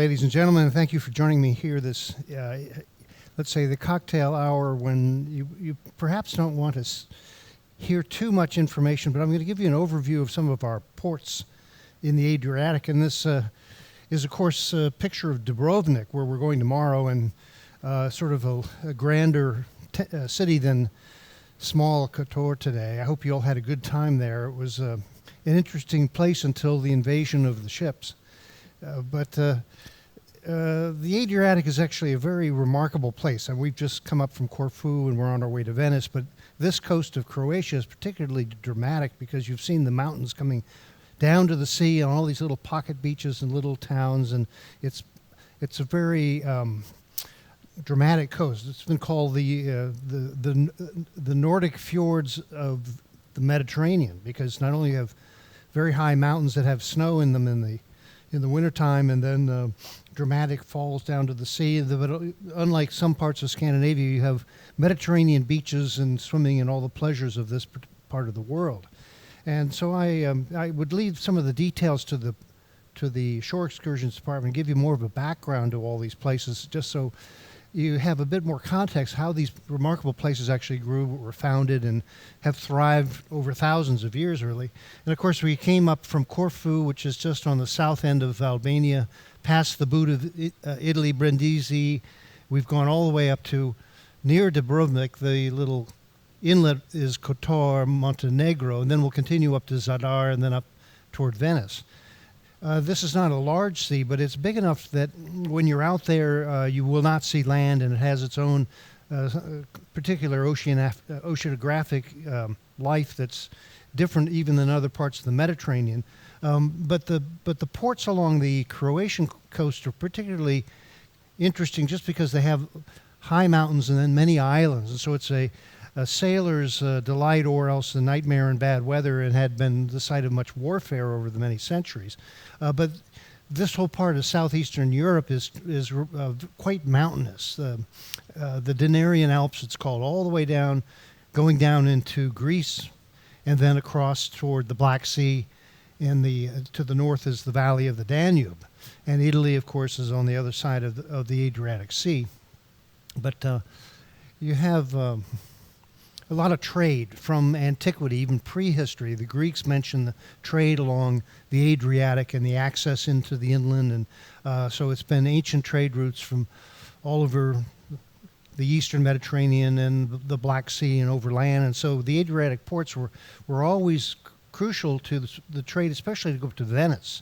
ladies and gentlemen, and thank you for joining me here this, let's say, the cocktail hour when you perhaps don't want to hear too much information, but I'm going to give you an overview of some of our ports in the Adriatic. And this is, of course, a picture of Dubrovnik, where we're going tomorrow, and sort of a grander city than small Kotor today. I hope you all had a good time there. It was an interesting place until the invasion of the ships. But the Adriatic is actually a very remarkable place. And we've just come up from Corfu and we're on our way to Venice. But this coast of Croatia is particularly dramatic because you've seen the mountains coming down to the sea and all these little pocket beaches and little towns. And it's a very dramatic coast. It's been called the Nordic fjords of the Mediterranean because not only have very high mountains that have snow in them in the wintertime, and then dramatic falls down to the sea. But unlike some parts of Scandinavia, you have Mediterranean beaches and swimming and all the pleasures of this part of the world. And so I would leave some of the details to the shore excursions department and give you more of a background to all these places, just so you have a bit more context how these remarkable places actually grew, were founded, and have thrived over thousands of years, really. And of course, we came up from Corfu, which is just on the south end of Albania, past the boot of Italy, Brindisi. We've gone all the way up to near Dubrovnik. The little inlet is Kotor, Montenegro, and then we'll continue up to Zadar and then up toward Venice. This is not a large sea, but it's big enough that when you're out there, you will not see land, and it has its own particular oceanographic life that's different even than other parts of the Mediterranean. But the ports along the Croatian coast are particularly interesting just because they have high mountains and then many islands, and so it's a sailor's delight, or else a nightmare in bad weather, and had been the site of much warfare over the many centuries. But this whole part of southeastern Europe is quite mountainous. The Dinarian Alps, it's called, all the way down, going down into Greece, and then across toward the Black Sea, and to the north is the valley of the Danube. And Italy, of course, is on the other side of the Adriatic Sea. But you have a lot of trade from antiquity, even prehistory. The Greeks mentioned the trade along the Adriatic and the access into the inland, and so it's been ancient trade routes from all over the eastern Mediterranean and the Black Sea and overland. And so the Adriatic ports were always crucial to the trade, especially to go to Venice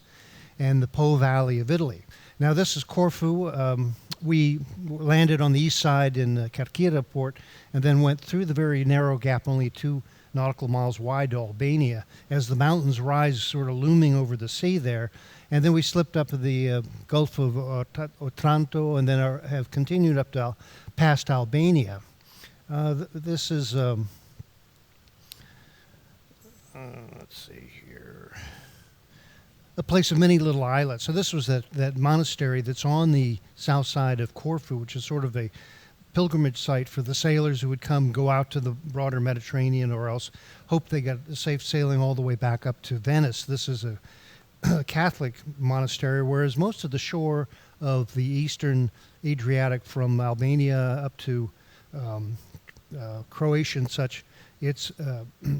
and the Po Valley of Italy. Now this is Corfu. We landed on the east side in Kerkira port and then went through the very narrow gap, only 2 nautical miles wide, to Albania, as the mountains rise sort of looming over the sea there. And then we slipped up the Gulf of Otranto and then have continued up to past Albania. This is, let's see here, a place of many little islets. So this was that monastery that's on the south side of Corfu, which is sort of a pilgrimage site for the sailors who would go out to the broader Mediterranean, or else hope they got a safe sailing all the way back up to Venice. This is a Catholic monastery, whereas most of the shore of the eastern Adriatic from Albania up to Croatia and such, it's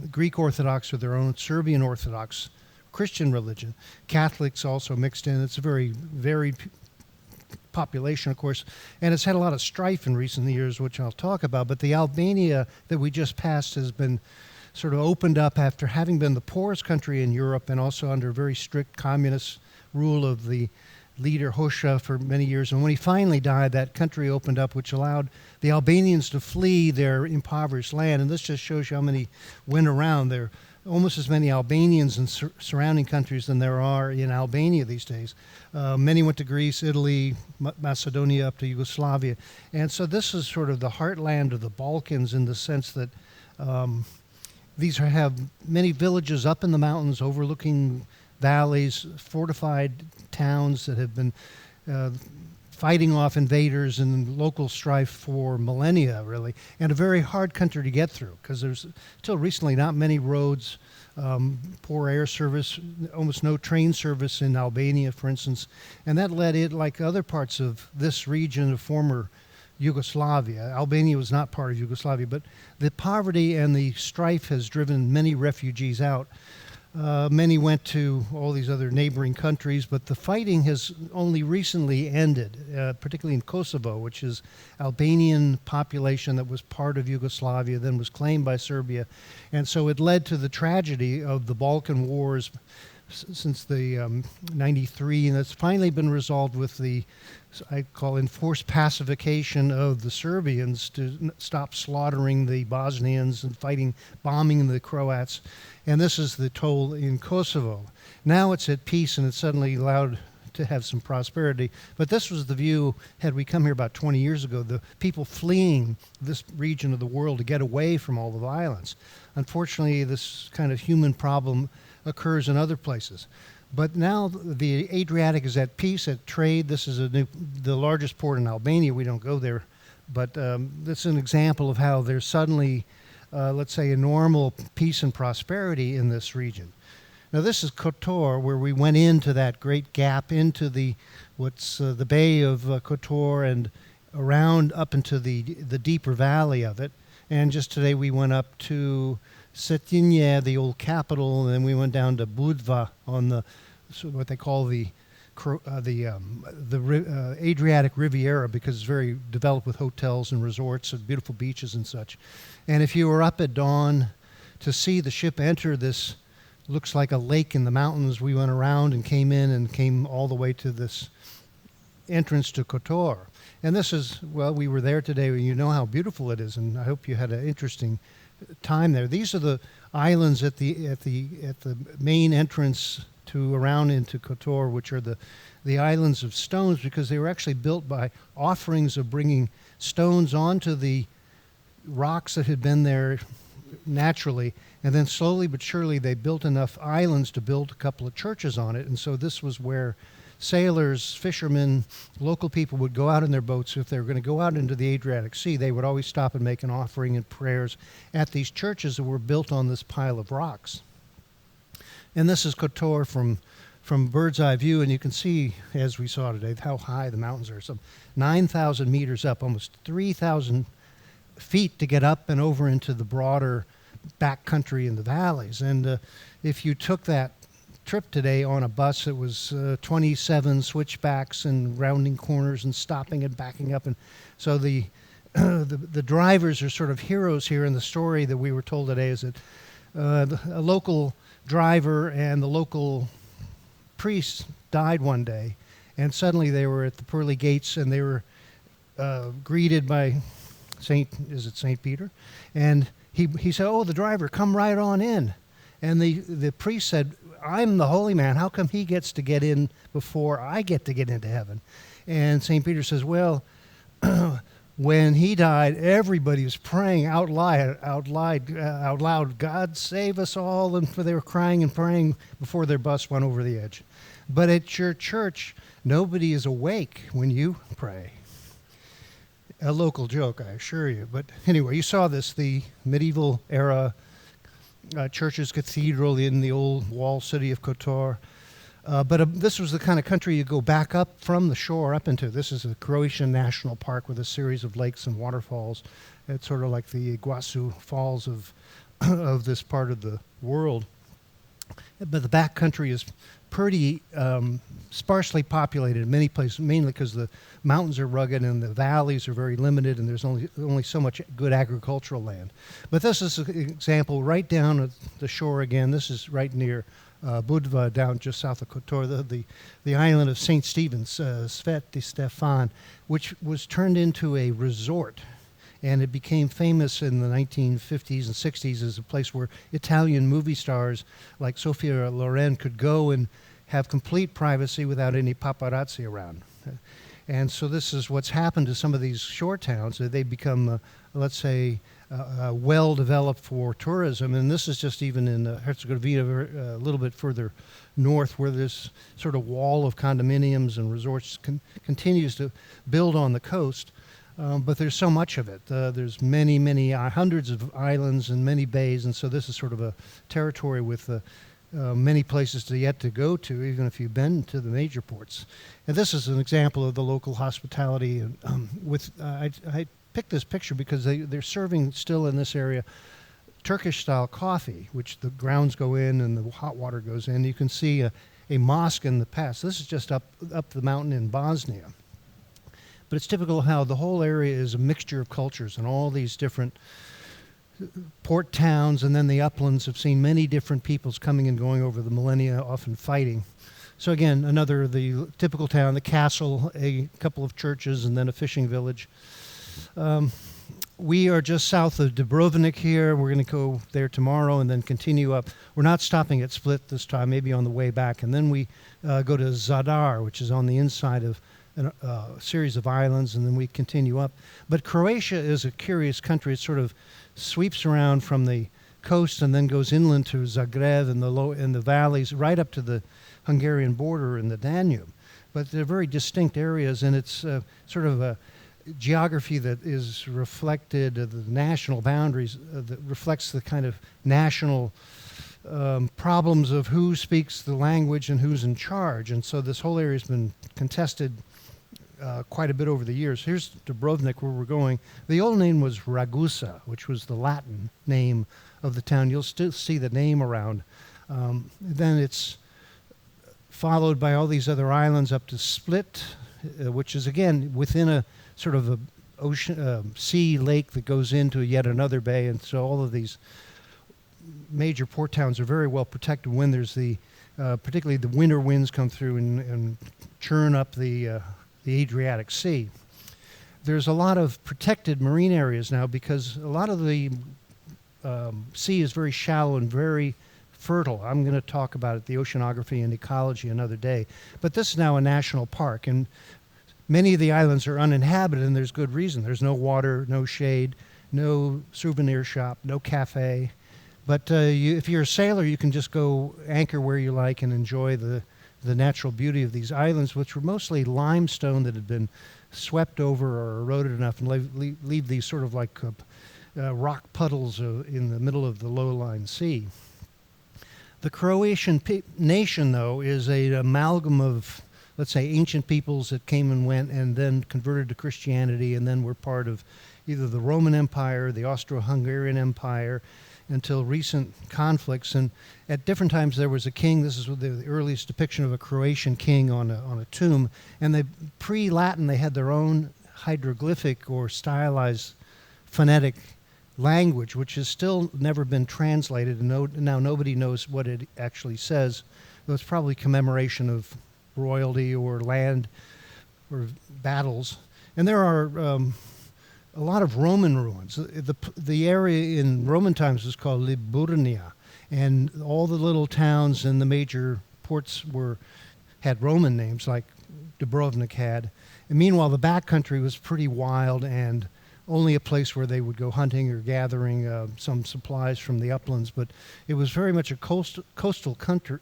Greek Orthodox or their own Serbian Orthodox Christian religion. Catholics also mixed in. It's a very varied population, of course, and it's had a lot of strife in recent years, which I'll talk about. But the Albania that we just passed has been sort of opened up after having been the poorest country in Europe, and also under very strict communist rule of the leader Hoxha for many years. And when he finally died, that country opened up, which allowed the Albanians to flee their impoverished land. And this just shows you how many went around. There are almost as many Albanians in surrounding countries than there are in Albania these days. Many went to Greece, Italy, Macedonia, up to Yugoslavia. And so this is sort of the heartland of the Balkans, in the sense that these have many villages up in the mountains overlooking valleys, fortified towns that have been fighting off invaders and local strife for millennia, really, and a very hard country to get through because there's till recently not many roads, poor air service, almost no train service in Albania, for instance, and that led it, like other parts of this region of former Yugoslavia. Albania was not part of Yugoslavia, but the poverty and the strife has driven many refugees out. Many went to all these other neighboring countries, but the fighting has only recently ended, particularly in Kosovo, which is Albanian population that was part of Yugoslavia, then was claimed by Serbia. And so it led to the tragedy of the Balkan Wars since the 93, and it's finally been resolved with the, I call, enforced pacification of the Serbians to stop slaughtering the Bosnians and bombing the Croats. And this is the toll in Kosovo. Now it's at peace and it's suddenly allowed to have some prosperity. But this was the view, had we come here about 20 years ago, the people fleeing this region of the world to get away from all the violence. Unfortunately, this kind of human problem occurs in other places. But now the Adriatic is at peace, at trade. This is the largest port in Albania. We don't go there. But this is an example of how there's suddenly, let's say, a normal peace and prosperity in this region. Now this is Kotor, where we went into that great gap into the Bay of Kotor and around up into the deeper valley of it. And just today we went up to Cetinje, the old capital, and then we went down to Budva on what they call the Adriatic Riviera, because it's very developed with hotels and resorts and beautiful beaches and such. And if you were up at dawn to see the ship enter this, looks like a lake in the mountains, we went around and came all the way to this entrance to Kotor. And this is, well, we were there today, and you know how beautiful it is, and I hope you had an interesting time there. These are the islands at the main entrance to around into Kotor, which are the islands of stones, because they were actually built by offerings of bringing stones onto the rocks that had been there naturally, and then slowly but surely they built enough islands to build a couple of churches on it. And so this was where sailors, fishermen, local people would go out in their boats. If they were going to go out into the Adriatic Sea, they would always stop and make an offering and prayers at these churches that were built on this pile of rocks. And this is Kotor from bird's eye view, and you can see, as we saw today, how high the mountains are. Some 9,000 meters up, almost 3,000 feet to get up and over into the broader back country in the valleys. And if you took that trip today on a bus, it was 27 switchbacks and rounding corners and stopping and backing up, and so the drivers are sort of heroes here. And the story that we were told today is that a local driver and the local priest died one day, and suddenly they were at the pearly gates and they were greeted by Saint Peter, and he said, "Oh, the driver, come right on in." And the priest said, "I'm the holy man. How come he gets to get in before I get to get into heaven?" And St. Peter says, "Well, when he died, everybody was praying out loud, 'God save us all,' and they were crying and praying before their bus went over the edge. But at your church, nobody is awake when you pray." A local joke, I assure you. But anyway, you saw this, the medieval era church's cathedral in the old walled city of Kotor. But this was the kind of country you go back up from the shore up into. This is a Croatian national park with a series of lakes and waterfalls. It's sort of like the Iguazu Falls of this part of the world. But the back country is pretty sparsely populated in many places, mainly because the mountains are rugged and the valleys are very limited, and there's only so much good agricultural land. But this is an example right down at the shore again. This is right near Budva, down just south of Kotor, the island of St. Stephen's, Sveti Stefan, which was turned into a resort. And it became famous in the 1950s and 60s as a place where Italian movie stars like Sofia Loren could go and have complete privacy without any paparazzi around. And so this is what's happened to some of these shore towns. They become, let's say, well developed for tourism. And this is just even in Herzegovina, a little bit further north, where this sort of wall of condominiums and resorts continues to build on the coast. But there's so much of it. There's many, hundreds of islands and many bays. And so this is sort of a territory with many places yet to go to, even if you've been to the major ports. And this is an example of the local hospitality. I picked this picture because they're serving still in this area Turkish-style coffee, which the grounds go in and the hot water goes in. You can see a mosque in the past. This is just up the mountain in Bosnia. But it's typical how the whole area is a mixture of cultures, and all these different port towns and then the uplands have seen many different peoples coming and going over the millennia, often fighting. So again, the typical town, the castle, a couple of churches, and then a fishing village. We are just south of Dubrovnik here. We're going to go there tomorrow and then continue up. We're not stopping at Split this time, maybe on the way back. And then we go to Zadar, which is on the inside of a series of islands, and then we continue up. But Croatia is a curious country. It sort of sweeps around from the coast and then goes inland to Zagreb and the valleys right up to the Hungarian border and the Danube. But they're very distinct areas, and it's sort of a geography that is reflected, the national boundaries, that reflects the kind of national problems of who speaks the language and who's in charge. And so this whole area has been contested quite a bit over the years. Here's Dubrovnik, where we're going. The old name was Ragusa, which was the Latin name of the town. You'll still see the name around. Then it's followed by all these other islands up to Split, which is, again, within a sort of a ocean, sea lake that goes into yet another bay. And so all of these major port towns are very well protected when there's particularly the winter winds come through and churn up the Adriatic Sea. There's a lot of protected marine areas now because a lot of the sea is very shallow and very fertile. I'm going to talk about it, the oceanography and ecology, another day. But this is now a national park, and many of the islands are uninhabited, and there's good reason. There's no water, no shade, no souvenir shop, no cafe. But if you're a sailor, you can just go anchor where you like and enjoy the natural beauty of these islands, which were mostly limestone that had been swept over or eroded enough and leave these sort of like rock puddles in the middle of the low-lying sea. The Croatian nation, though, is an amalgam of, let's say, ancient peoples that came and went and then converted to Christianity and then were part of either the Roman Empire, the Austro-Hungarian Empire, until recent conflicts. And at different times there was a king. This is the earliest depiction of a Croatian king on a tomb. And pre-Latin, they had their own hieroglyphic or stylized phonetic language, which has still never been translated. And now nobody knows what it actually says. It was probably commemoration of royalty or land or battles. And there are a lot of Roman ruins. The area in Roman times was called Liburnia, and all the little towns and the major ports had Roman names, like Dubrovnik had. And meanwhile, the backcountry was pretty wild and only a place where they would go hunting or gathering some supplies from the uplands. But it was very much a coastal country,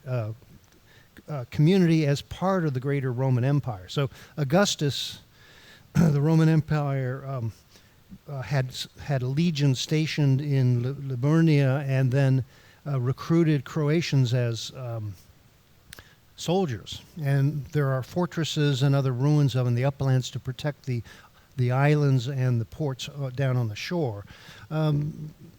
community as part of the greater Roman Empire. So Augustus, the Roman Empire, had a legion stationed in Liburnia and then recruited Croatians as soldiers. And there are fortresses and other ruins in the uplands to protect the islands and the ports down on the shore.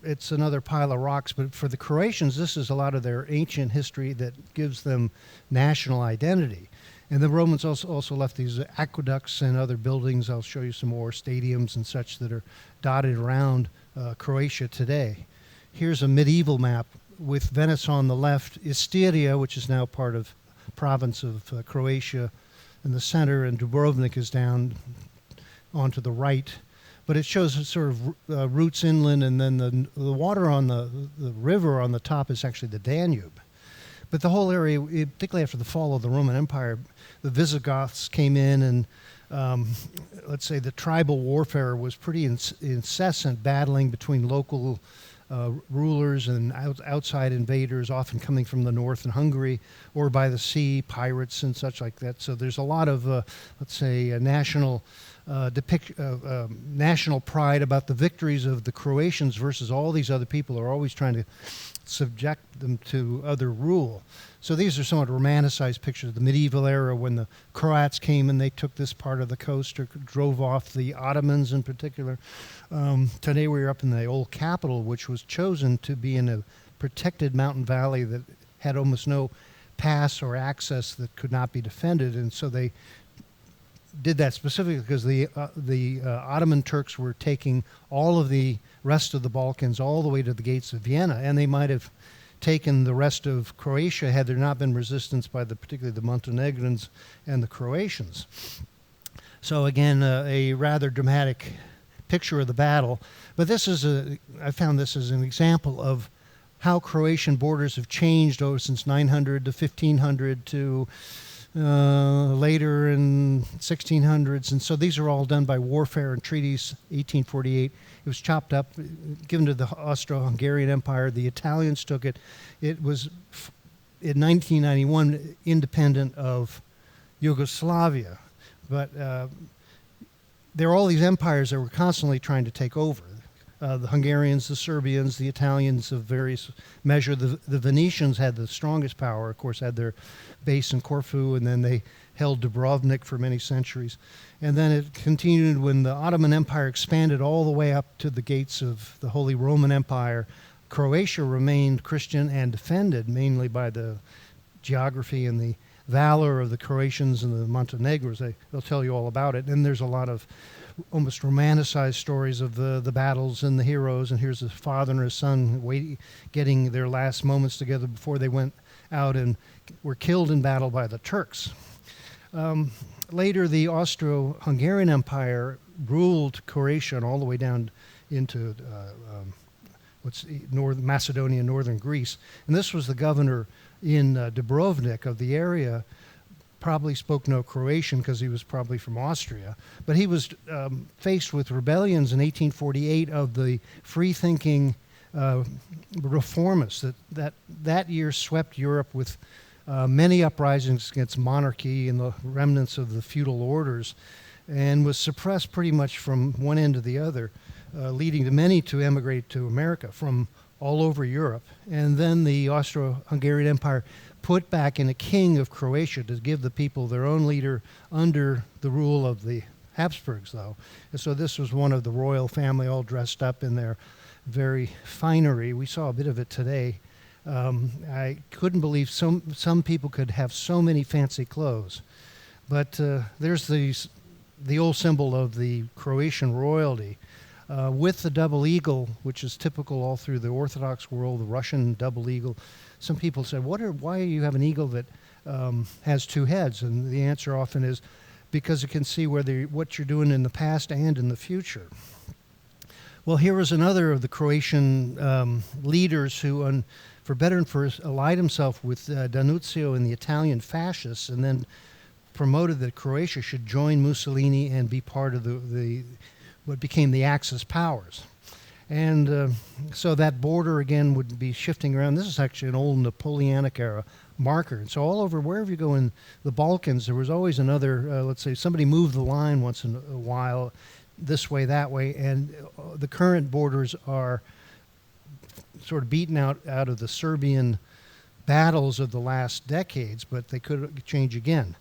It's another pile of rocks, but for the Croatians, this is a lot of their ancient history that gives them national identity. And the Romans also left these aqueducts and other buildings. I'll show you some more stadiums and such that are dotted around Croatia today. Here's a medieval map with Venice on the left, Istiria, which is now part of province of Croatia, in the center, and Dubrovnik is down onto the right. But it shows sort of routes inland, and then the water on the river on the top is actually the Danube. But the whole area, particularly after the fall of the Roman Empire, the Visigoths came in, and let's say the tribal warfare was pretty incessant, battling between local rulers and outside invaders, often coming from the north in Hungary or by the sea, pirates and such like that. So there's a lot of, let's say, national pride about the victories of the Croatians versus all these other people who are always trying to subject them to other rule. So these are somewhat romanticized pictures of the medieval era when the Croats came and they took this part of the coast or drove off the Ottomans in particular. Today we're up in the old capital, which was chosen to be in a protected mountain valley that had almost no pass or access that could not be defended. And so they did that specifically because the Ottoman Turks were taking all of the rest of the Balkans all the way to the gates of Vienna, and they might have taken the rest of Croatia had there not been resistance by particularly the Montenegrins and the Croatians. So again, a rather dramatic picture of the battle. But I found this as an example of how Croatian borders have changed since 900 to 1500 to later in 1600s. And so these are all done by warfare and treaties. 1848, it was chopped up, given to the Austro-Hungarian Empire. The Italians took it. It was, in 1991, independent of Yugoslavia. But there are all these empires that were constantly trying to take over. The Hungarians, the Serbians, the Italians of various measure. The Venetians had the strongest power, of course, had their base in Corfu, and then they held Dubrovnik for many centuries. And then it continued when the Ottoman Empire expanded all the way up to the gates of the Holy Roman Empire. Croatia remained Christian and defended mainly by the geography and the valor of the Croatians and the Montenegros. They'll tell you all about it. And there's a lot of almost romanticized stories of the battles and the heroes. And here's his father and his son getting their last moments together before they went out and were killed in battle by the Turks. Later, the Austro-Hungarian Empire ruled Croatia and all the way down into Macedonia, northern Greece. And this was the governor in Dubrovnik of the area. Probably spoke no Croatian because he was probably from Austria. But he was faced with rebellions in 1848 of the free-thinking reformists that year swept Europe with many uprisings against monarchy and the remnants of the feudal orders, and was suppressed pretty much from one end to the other, leading to many to emigrate to America from all over Europe. And then the Austro-Hungarian Empire put back in a king of Croatia to give the people their own leader under the rule of the Habsburgs, though. And so this was one of the royal family all dressed up in their very finery. We saw a bit of it today. I couldn't believe some people could have so many fancy clothes. But there's the old symbol of the Croatian royalty with the double eagle, which is typical all through the Orthodox world, the Russian double eagle. Some people said, why do you have an eagle that has two heads? And the answer often is because it can see what you're doing in the past and in the future. Well, here was another of the Croatian leaders who, for better and for worse, allied himself with D'Annunzio and the Italian fascists, and then promoted that Croatia should join Mussolini and be part of what became the Axis powers. And so that border, again, would be shifting around. This is actually an old Napoleonic era marker. And so all over, wherever you go in the Balkans, there was always another, let's say, somebody moved the line once in a while, this way, that way, and the current borders are sort of beaten out of the Serbian battles of the last decades, but they could change again.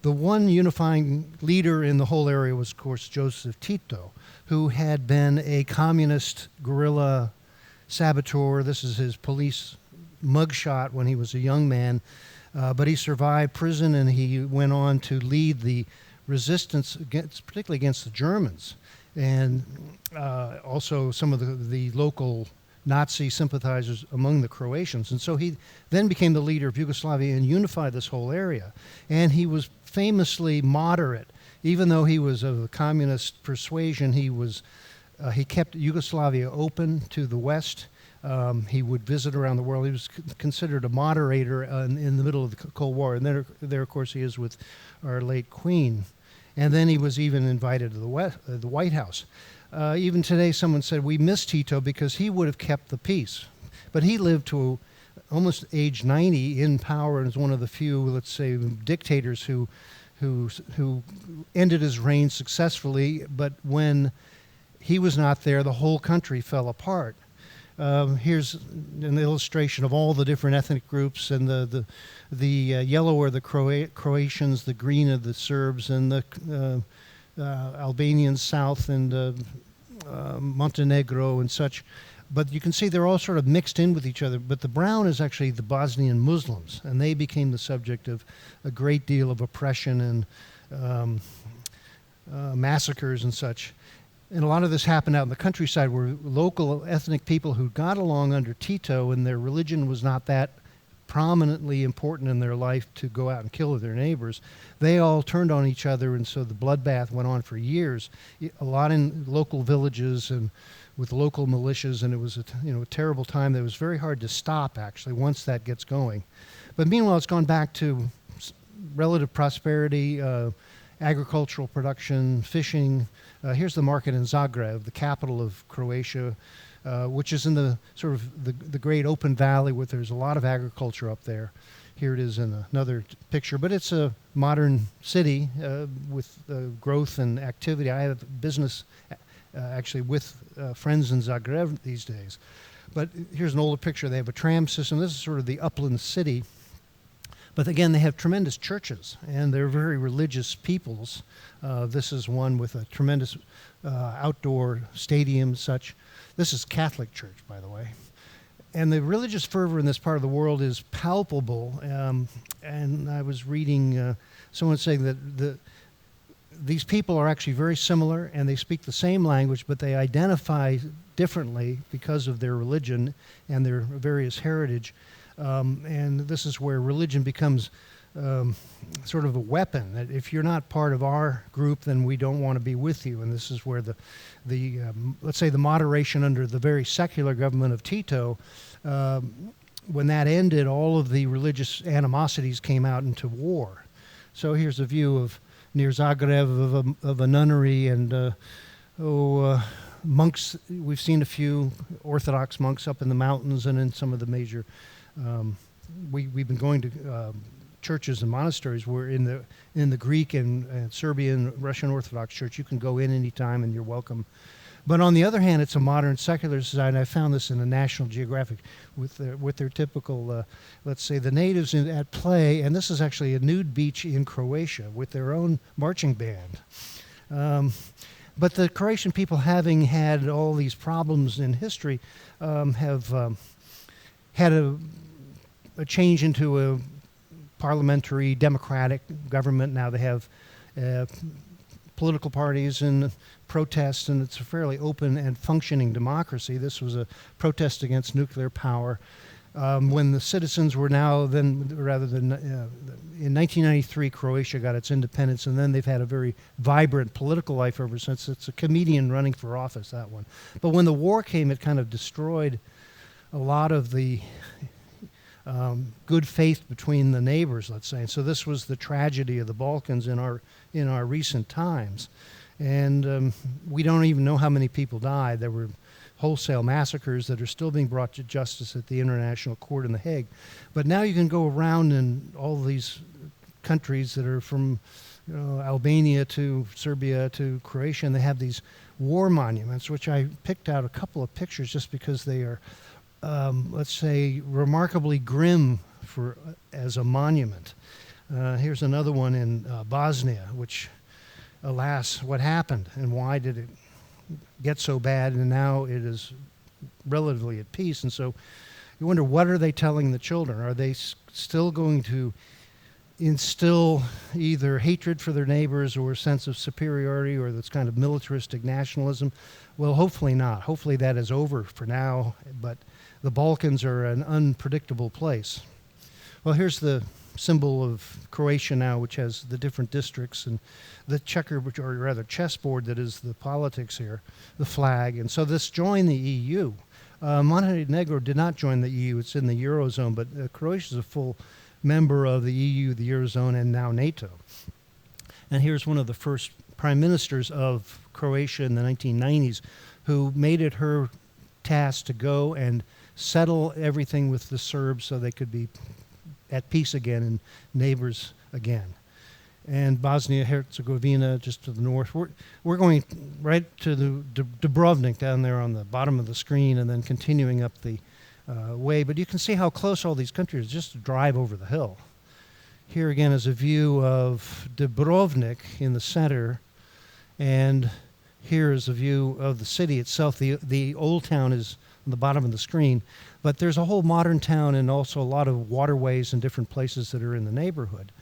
The one unifying leader in the whole area was, of course, Joseph Tito, who had been a communist guerrilla saboteur. This is his police mugshot when he was a young man, but he survived prison and he went on to lead the resistance, particularly against the Germans, and also some of the local Nazi sympathizers among the Croatians. And so he then became the leader of Yugoslavia and unified this whole area. And he was famously moderate. Even though he was of a communist persuasion, he kept Yugoslavia open to the West. He would visit around the world. He was considered a moderator in the middle of the Cold War. And there, of course, he is with our late Queen. And then he was even invited to the White House. Even today, someone said, we miss Tito because he would have kept the peace. But he lived to almost age 90 in power and is one of the few, let's say, dictators who ended his reign successfully. But when he was not there, the whole country fell apart. Here's an illustration of all the different ethnic groups, and the yellow are the Croatians, the green are the Serbs, and the Albanians south, and Montenegro and such. But you can see they're all sort of mixed in with each other. But the brown is actually the Bosnian Muslims, and they became the subject of a great deal of oppression and massacres and such. And a lot of this happened out in the countryside where local ethnic people who got along under Tito and their religion was not that prominently important in their life to go out and kill their neighbors, they all turned on each other, and so the bloodbath went on for years, a lot in local villages and with local militias, and it was a terrible time that was very hard to stop, actually, once that gets going. But meanwhile, it's gone back to relative prosperity, agricultural production, fishing. Here's the market in Zagreb, the capital of Croatia, which is in the sort of the great open valley where there's a lot of agriculture up there. Here it is in another picture, but it's a modern city with growth and activity. I have business actually with friends in Zagreb these days. But here's an older picture. They have a tram system. This is sort of the upland city. But again, they have tremendous churches, and they're very religious peoples. This is one with a tremendous outdoor stadium such. This is Catholic Church, by the way. And the religious fervor in this part of the world is palpable. And I was reading someone saying that these people are actually very similar, and they speak the same language, but they identify differently because of their religion and their various heritage. And this is where religion becomes sort of a weapon. That if you're not part of our group, then we don't want to be with you. And this is where the let's say the moderation under the very secular government of Tito, when that ended, all of the religious animosities came out into war. So here's a view of near Zagreb of a nunnery and monks. We've seen a few Orthodox monks up in the mountains and in some of the major. We've been going to churches and monasteries where in the Greek and Serbian, Russian Orthodox Church you can go in anytime and you're welcome. But on the other hand, it's a modern secular society. I found this in a National Geographic with their typical, let's say, the natives at play. And this is actually a nude beach in Croatia with their own marching band. But the Croatian people, having had all these problems in history, have had a change into a parliamentary democratic government. Now they have political parties and protests, and it's a fairly open and functioning democracy. This was a protest against nuclear power. When the citizens were in 1993, Croatia got its independence, and then they've had a very vibrant political life ever since. It's a comedian running for office, that one. But when the war came, it kind of destroyed a lot of the good faith between the neighbors, let's say. And so this was the tragedy of the Balkans in our recent times. And we don't even know how many people died. There were wholesale massacres that are still being brought to justice at the International Court in The Hague. But now you can go around in all these countries that are from Albania to Serbia to Croatia, and they have these war monuments, which I picked out a couple of pictures just because they are, let's say, remarkably grim as a monument. Here's another one in Bosnia, which, alas, what happened and why did it get so bad, and now it is relatively at peace. And so you wonder, what are they telling the children? Are they still going to instill either hatred for their neighbors or a sense of superiority or this kind of militaristic nationalism? Well, hopefully not. Hopefully that is over for now, but the Balkans are an unpredictable place. Well, here's the symbol of Croatia now, which has the different districts, and the or rather chessboard that is the politics here, the flag. And so this joined the EU. Montenegro did not join the EU. It's in the Eurozone, but Croatia is a full member of the EU, the Eurozone, and now NATO. And here's one of the first prime ministers of Croatia in the 1990s who made it her task to go and settle everything with the Serbs so they could be at peace again and neighbors again. And Bosnia-Herzegovina, just to the north. We're going right to the Dubrovnik down there on the bottom of the screen and then continuing up the way. But you can see how close all these countries are just to drive over the hill. Here again is a view of Dubrovnik in the center, and here is a view of the city itself. The old town is on the bottom of the screen, but there's a whole modern town and also a lot of waterways and different places that are in the neighborhood.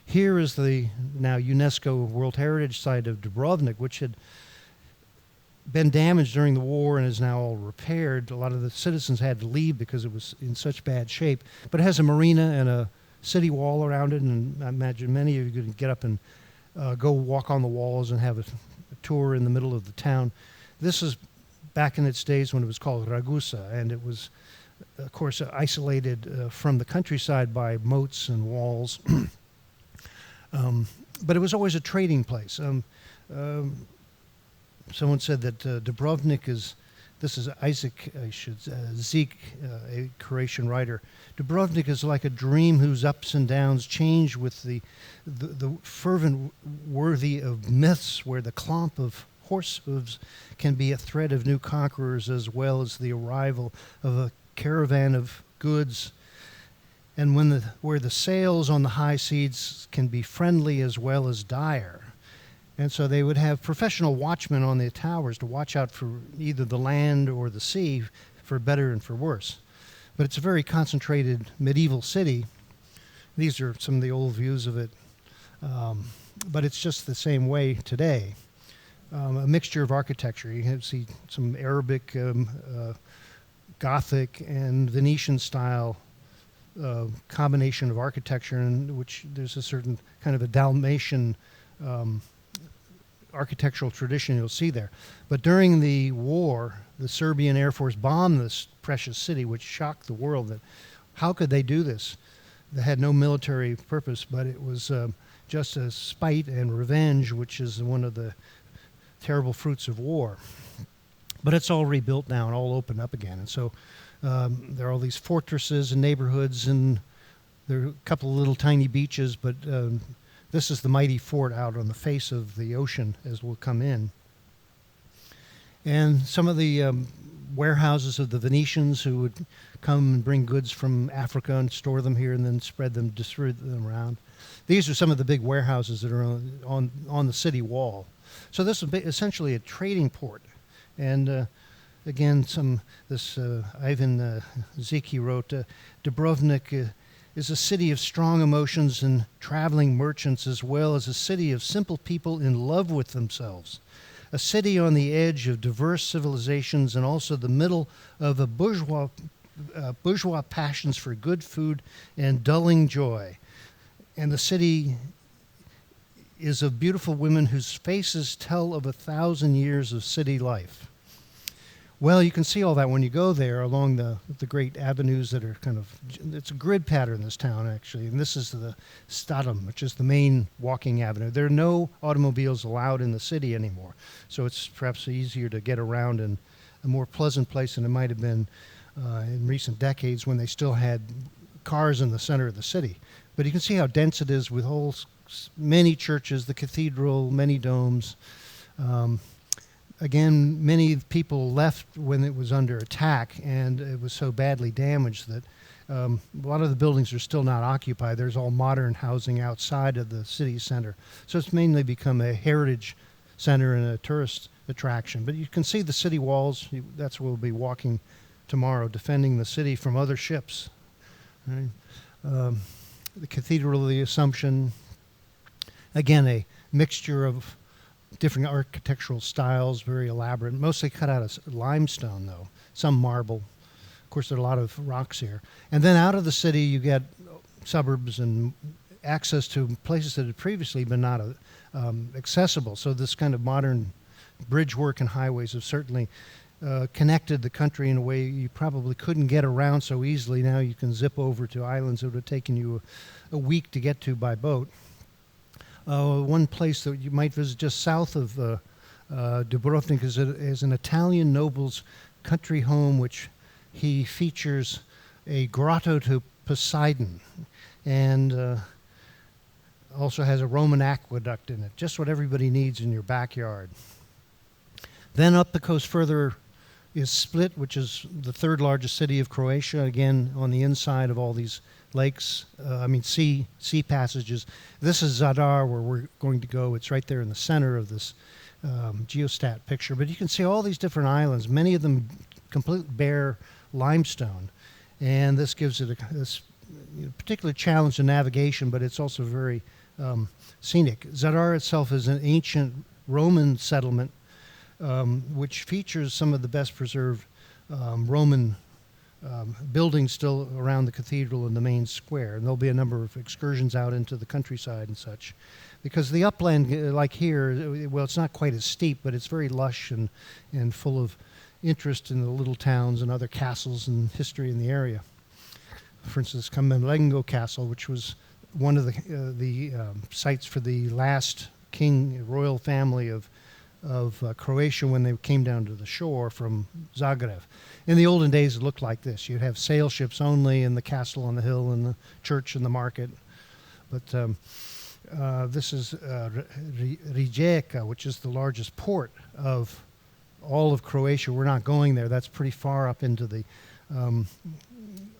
Here is the now UNESCO World Heritage Site of Dubrovnik, which had been damaged during the war and is now all repaired. A lot of the citizens had to leave because it was in such bad shape. But it has a marina and a city wall around it, and I imagine many of you could get up and go walk on the walls and have a tour in the middle of the town. This is back in its days when it was called Ragusa, and it was, of course, isolated from the countryside by moats and walls. But it was always a trading place. Someone said that Dubrovnik is, this is Isaac Zeke, a Croatian writer. Dubrovnik is like a dream whose ups and downs change with the fervent worthy of myths, where the clomp of horse hooves can be a thread of new conquerors, as well as the arrival of a caravan of goods, and where the sails on the high seas can be friendly as well as dire. And so they would have professional watchmen on the towers to watch out for either the land or the sea, for better and for worse. But it's a very concentrated medieval city. These are some of the old views of it. But it's just the same way today. A mixture of architecture. You see some Arabic, Gothic, and Venetian style combination of architecture, in which there's a certain kind of a Dalmatian architectural tradition you'll see there. But during the war, the Serbian Air Force bombed this precious city, which shocked the world. That how could they do this? They had no military purpose, but it was just a spite and revenge, which is one of the terrible fruits of war. But it's all rebuilt now and all opened up again. And so there are all these fortresses and neighborhoods, and there are a couple of little tiny beaches, but this is the mighty fort out on the face of the ocean as we'll come in. And some of the warehouses of the Venetians who would come and bring goods from Africa and store them here and then distribute them around. These are some of the big warehouses that are on the city wall. So this is essentially a trading port. And again, Ivan Zeki wrote, Dubrovnik is a city of strong emotions and traveling merchants, as well as a city of simple people in love with themselves. A city on the edge of diverse civilizations and also the middle of a bourgeois passions for good food and dulling joy. And the city is of beautiful women whose faces tell of 1,000 years of city life. Well, you can see all that when you go there along the great avenues that are it's a grid pattern, this town, actually. And this is the Stadum, which is the main walking avenue. There are no automobiles allowed in the city anymore. So it's perhaps easier to get around and a more pleasant place than it might have been in recent decades when they still had cars in the center of the city. But you can see how dense it is with many churches, the cathedral, many domes. Again, many people left when it was under attack, and it was so badly damaged that a lot of the buildings are still not occupied. There's all modern housing outside of the city center. So it's mainly become a heritage center and a tourist attraction. But you can see the city walls. That's where we'll be walking tomorrow, defending the city from other ships. Right? The Cathedral of the Assumption, again, a mixture of different architectural styles, very elaborate, mostly cut out of limestone, though, some marble. Of course, there are a lot of rocks here. And then out of the city, you get suburbs and access to places that had previously been not accessible. So this kind of modern bridge work and highways have certainly connected the country in a way you probably couldn't get around so easily. Now you can zip over to islands that would have taken you a week to get to by boat. One place that you might visit just south of Dubrovnik is an Italian noble's country home, which he features a grotto to Poseidon, and also has a Roman aqueduct in it, just what everybody needs in your backyard. Then up the coast further is Split, which is the third largest city of Croatia, again on the inside of all these lakes, sea passages. This is Zadar, where we're going to go. It's right there in the center of this geostat picture. But you can see all these different islands, many of them completely bare limestone. And this gives it this particular challenge to navigation, but it's also very scenic. Zadar itself is an ancient Roman settlement which features some of the best preserved Roman buildings still around the cathedral and the main square. And there'll be a number of excursions out into the countryside and such. Because the upland, like here, well, it's not quite as steep, but it's very lush and full of interest in the little towns and other castles and history in the area. For instance, Camerlengo Castle, which was one of the sites for the last royal family of Croatia when they came down to the shore from Zagreb. In the olden days, it looked like this. You'd have sail ships only, and the castle on the hill, and the church and the market. But this is Rijeka, which is the largest port of all of Croatia. We're not going there. That's pretty far up into the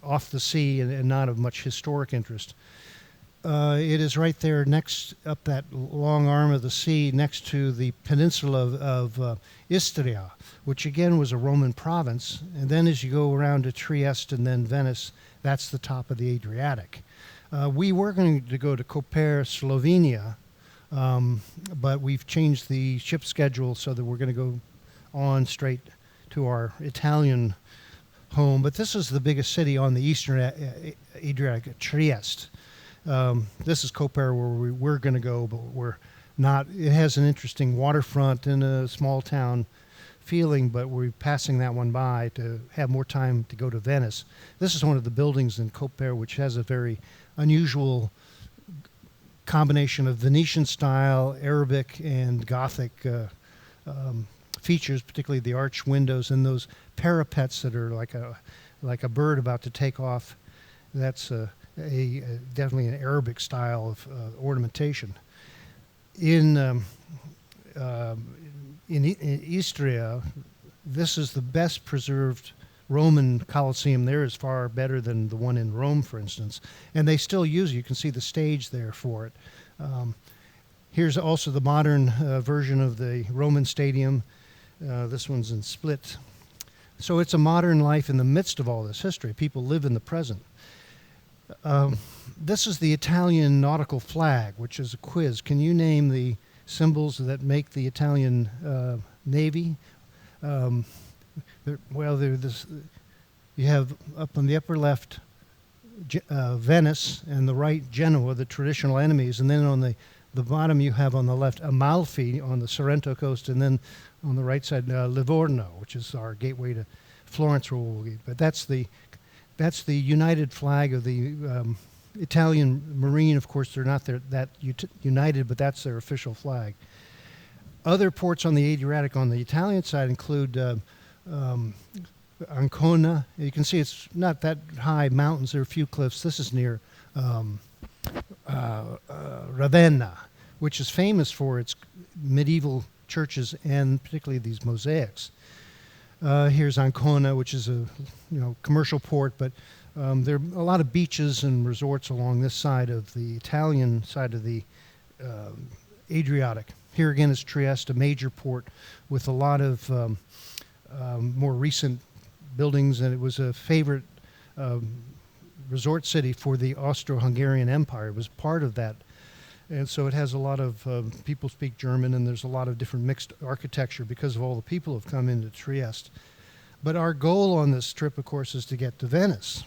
off the sea and not of much historic interest. It is right there next up that long arm of the sea next to the peninsula of Istria, which again was a Roman province. And then as you go around to Trieste and then Venice, that's the top of the Adriatic. We were going to go to Kotor, Slovenia, but we've changed the ship schedule so that we're going to go on straight to our Italian home. But this is the biggest city on the eastern Adriatic, Trieste. This is Kotor, where we're going to go, but we're not. It has an interesting waterfront and a small town feeling, but we're passing that one by to have more time to go to Venice. This is one of the buildings in Kotor, which has a very unusual combination of Venetian style, Arabic, and Gothic features, particularly the arched windows and those parapets that are like a bird about to take off. That's definitely an Arabic style of ornamentation. In Istria, this is the best preserved Roman Colosseum. There is far better than the one in Rome, for instance, and they still use it. You can see the stage there for it. Here's also the modern version of the Roman stadium. This one's in Split. So it's a modern life in the midst of all this history. People live in the present. This is the Italian nautical flag, which is a quiz. Can you name the symbols that make the Italian Navy? You have up on the upper left Venice, and the right Genoa, the traditional enemies, and then on the bottom you have on the left Amalfi on the Sorrento coast, and then on the right side Livorno, which is our gateway to Florence. But that's the united flag of the Italian Marine. Of course, they're not that united, but that's their official flag. Other ports on the Adriatic on the Italian side include Ancona. You can see it's not that high mountains. There are a few cliffs. This is near Ravenna, which is famous for its medieval churches and particularly these mosaics. Here's Ancona, which is a commercial port, but there are a lot of beaches and resorts along this side of the Italian side of the Adriatic. Here again is Trieste, a major port with a lot of more recent buildings, and it was a favorite resort city for the Austro-Hungarian Empire. It was part of that. And so it has a lot of people speak German, and there's a lot of different mixed architecture because of all the people who have come into Trieste. But our goal on this trip, of course, is to get to Venice.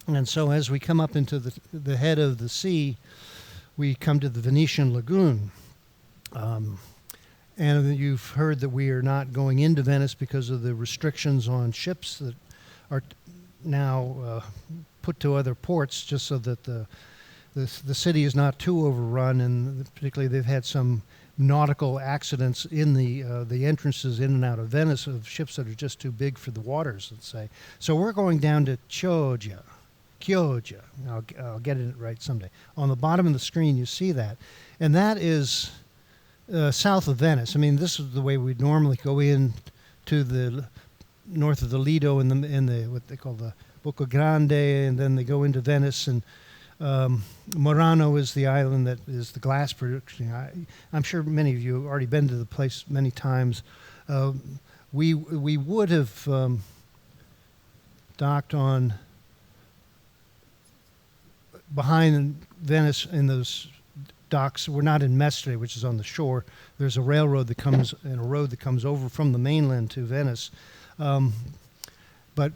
And so as we come up into the head of the sea, we come to the Venetian lagoon. And you've heard that we are not going into Venice because of the restrictions on ships that are now put to other ports, just so that the city is not too overrun, and particularly they've had some nautical accidents in the entrances in and out of Venice of ships that are just too big for the waters, let's say. So we're going down to Chioggia. I'll get it right someday. On the bottom of the screen, you see that, and that is south of Venice. I mean, this is the way we'd normally go in to the north of the Lido in the what they call the Bocca Grande, and then they go into Venice, and Murano is the island that is the glass production. I'm sure many of you have already been to the place many times. We would have docked on behind Venice in those docks. We're not in Mestre, which is on the shore. There's a railroad that comes and a road that comes over from the mainland to Venice. But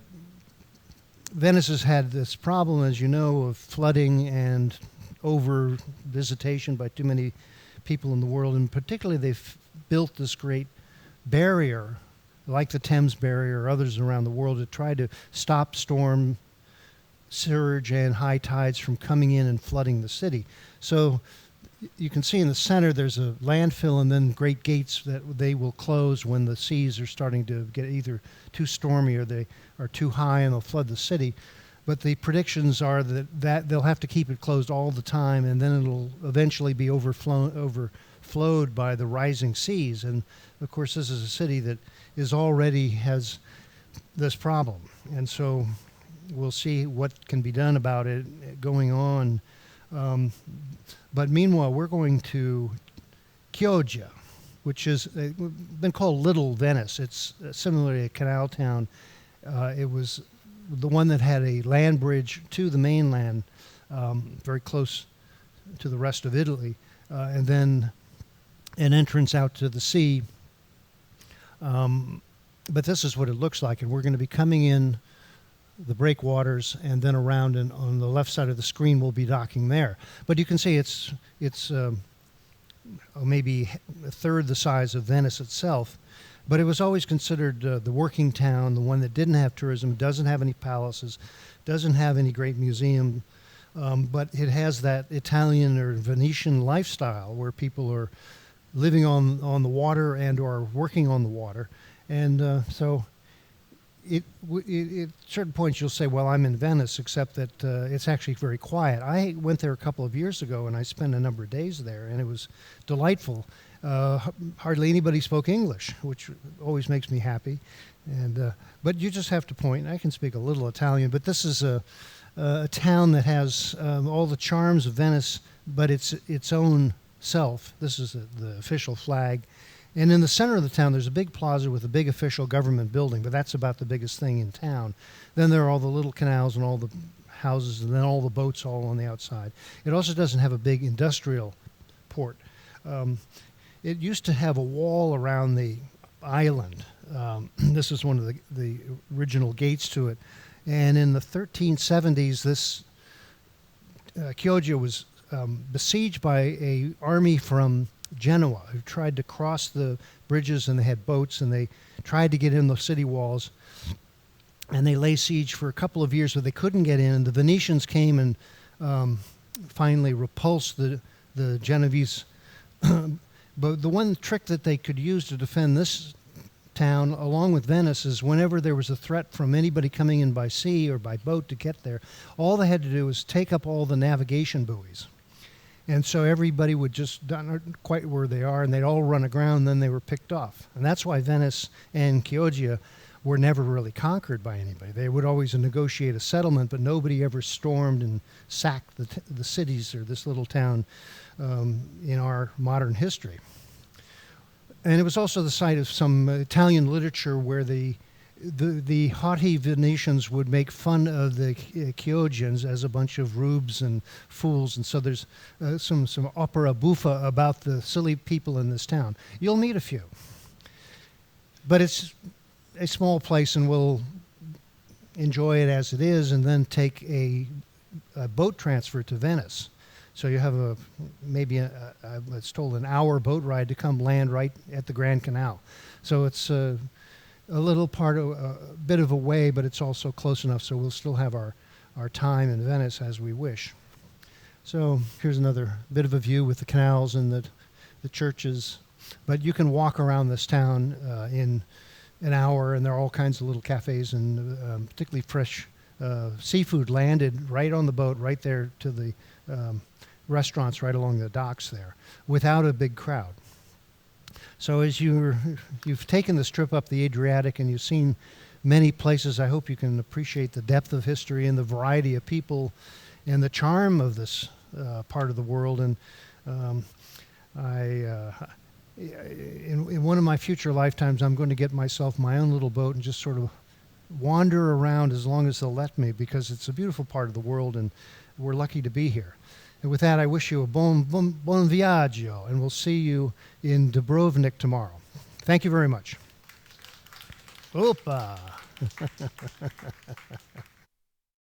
Venice has had this problem, as you know, of flooding and over visitation by too many people in the world. And particularly they've built this great barrier, like the Thames Barrier or others around the world, to try to stop storm surge and high tides from coming in and flooding the city. So you can see in the center there's a landfill and then great gates that they will close when the seas are starting to get either too stormy or they are too high and they'll flood the city. But the predictions are that they'll have to keep it closed all the time, and then it'll eventually be overflowed by the rising seas. And of course this is a city that already has this problem. And so we'll see what can be done about it going on. But meanwhile, we're going to Chioggia, which is been called Little Venice. It's similarly a canal town. It was the one that had a land bridge to the mainland, very close to the rest of Italy, and then an entrance out to the sea. But this is what it looks like, and we're going to be coming in the breakwaters, and then around, and on the left side of the screen we'll be docking there. But you can see it's maybe a third the size of Venice itself, but it was always considered the working town, the one that didn't have tourism, doesn't have any palaces, doesn't have any great museum, but it has that Italian or Venetian lifestyle where people are living on the water and or working on the water. And so at certain points you'll say, well, I'm in Venice, except that it's actually very quiet. I went there a couple of years ago, and I spent a number of days there, and it was delightful. Hardly anybody spoke English, which always makes me happy. And but you just have to point. I can speak a little Italian, but this is a town that has all the charms of Venice, but it's its own self. This is the official flag. And in the center of the town, there's a big plaza with a big official government building, but that's about the biggest thing in town. Then there are all the little canals and all the houses, and then all the boats all on the outside. It also doesn't have a big industrial port. It used to have a wall around the island. This is one of the original gates to it. And in the 1370s, this Chioggia was besieged by an army from Genoa, who tried to cross the bridges, and they had boats, and they tried to get in the city walls, and they lay siege for a couple of years, but they couldn't get in, and the Venetians came and finally repulsed the Genovese. But the one trick that they could use to defend this town, along with Venice, is whenever there was a threat from anybody coming in by sea or by boat to get there, all they had to do was take up all the navigation buoys. And so everybody would just not quite where they are, and they'd all run aground, and then they were picked off. And that's why Venice and Chioggia were never really conquered by anybody. They would always negotiate a settlement, but nobody ever stormed and sacked the cities or this little town in our modern history. And it was also the site of some Italian literature where the haughty Venetians would make fun of the Chioggians as a bunch of rubes and fools, and so there's some opera buffa about the silly people in this town. You'll meet a few, but it's a small place, and we'll enjoy it as it is, and then take a boat transfer to Venice. So you have maybe I was told an hour boat ride to come land right at the Grand Canal. So it's a little part of a bit of a way, but it's also close enough so we'll still have our time in Venice as we wish. So here's another bit of a view with the canals and the churches. But you can walk around this town in an hour, and there are all kinds of little cafes and particularly fresh seafood landed right on the boat, right there to the restaurants right along the docks there, without a big crowd. So as you've taken this trip up the Adriatic and you've seen many places, I hope you can appreciate the depth of history and the variety of people and the charm of this part of the world. And in one of my future lifetimes, I'm going to get myself my own little boat and just sort of wander around as long as they'll let me, because it's a beautiful part of the world and we're lucky to be here. And with that, I wish you a bon viaggio, and we'll see you in Dubrovnik tomorrow. Thank you very much. Opa!